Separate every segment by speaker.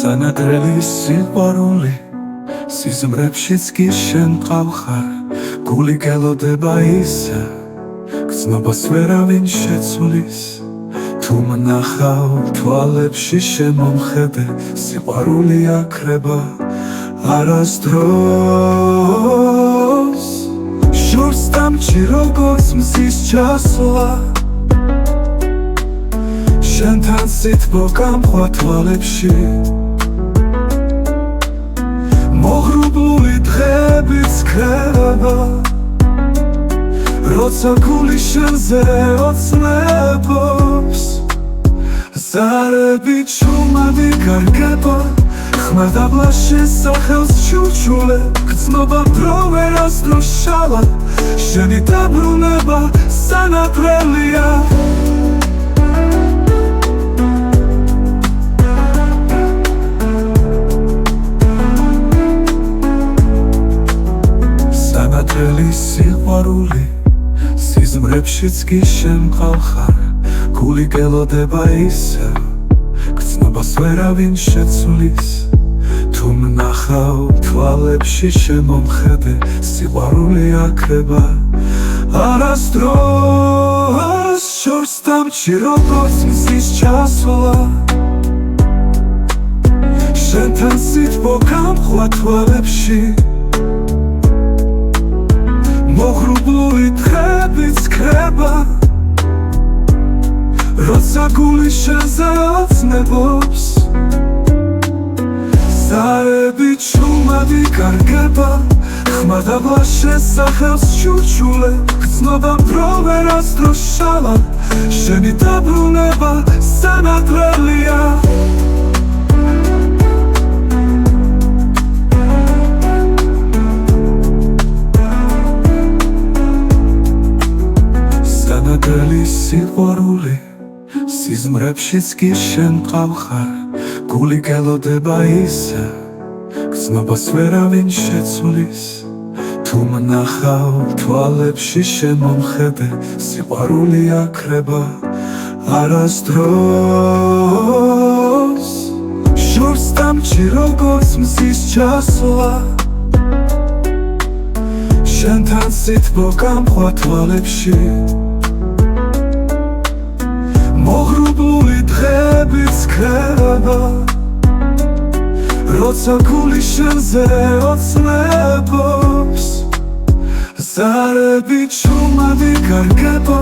Speaker 1: სანადრელი სიყვარული სიზმრებშიც კი შენ მყავხარ გული გელოდება ისე გრძნობას ვერავინ შეცვლის თუ მნახავ თვალებში შემომხედე სიყვარული აქრება არასდროს შორს დამჭი როგორც მზის ჩასვლა შენთან სითბო გამხვა თვალებში მოღრუბლული დღეებიც ქრება როცა გული შენზე ოცნებობს ზარები ჩუმადი გარგება ხმადაბლა შესახელს ჩურჩულე გრძნობა დრო ვერასდროს შალა შენი დაბრუნება სანადრელია სანადრელი სიყვარული სიზმრებშიც კი შენ მყავხარ გული გელოდება ისე გრძნობას ვერავინ შეცვლის თუ მნახავ თვალებში შემომხედე სიყვარული აქრება არასდროს შორს დამჭი როგორც მზის ჩასვლა შენთან სითბო გამხვა თვალებში მოღრუბლული დღეებიც ქრება როცა გული შენზე ოცნებობს ზარები ჩუმადი გარგება ხმადაბლა შესახელს ჩურჩულე გრძნობა დრო ვერასდროს შალა შენი დაბრუნება სანადრელია სანადრელი სიყვარული სიზმრებშიც კი შენ მყავხარ გული გელოდება ისე გრძნობას ვერავინ შეცვლის თუ მნახავ თვალებში შემომხედე სიყვარული აქრება არასდროს შორს დამჭი როგორც მზის ჩასვლა შენთან სითბო გამხვა თვალებში მოღრუბლული დღეებიც ქრება როცა გული შენზე ოცნებობს ზარები ჩუმადი გარგება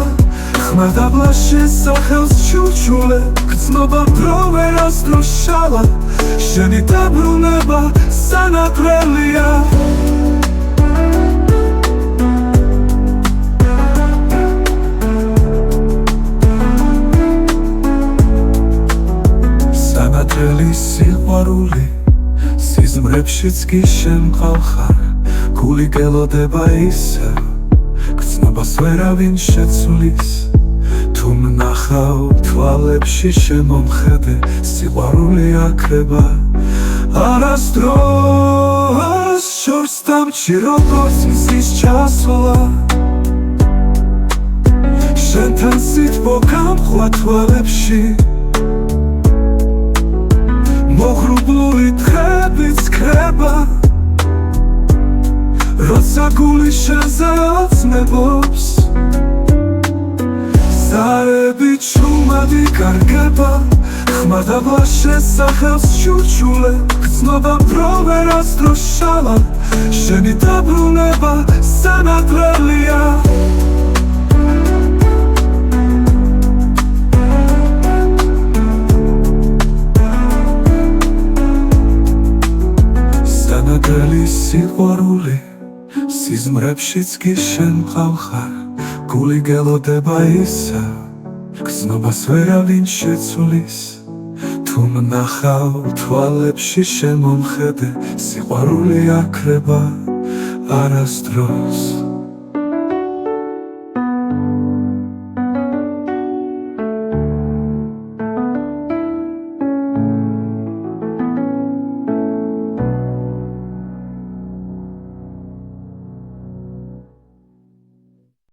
Speaker 1: ხმადაბლა შესახელს ჩურჩულე გრძნობა დრო ვერასდროს შალა შენი დაბრუნება სანადრელია სანადრელი სიყვარული სიზმრებშიც კი შენ მყავხარ გული გელოდება ისე გრძნობას ვერავინ შეცვლის თუ მნახავ თვალებში შემომხედე სიყვარული აქრება არასდროს შორს დამჭი როგორც მზის ჩასვლა შენთან სითბო გამხვა თვალებში მოღრუბლული დღეებიც ქრება როცა გული შენზე ოცნებობს ზარები ჩუმადი გარგება ხმადაბლა შესახელს ჩურჩულე გრძნობა დრო ვერასდროს შალა შენი დაბრუნება სანადრელია სანადრელი სიყვარული სიზმრებშიც კი შენ მყავხარ გული გელოდება ისე გრძნობას ვერავინ შეცვლის თუ მნახავ თვალებში შემომხედე სიყვარული აქრება არასდროს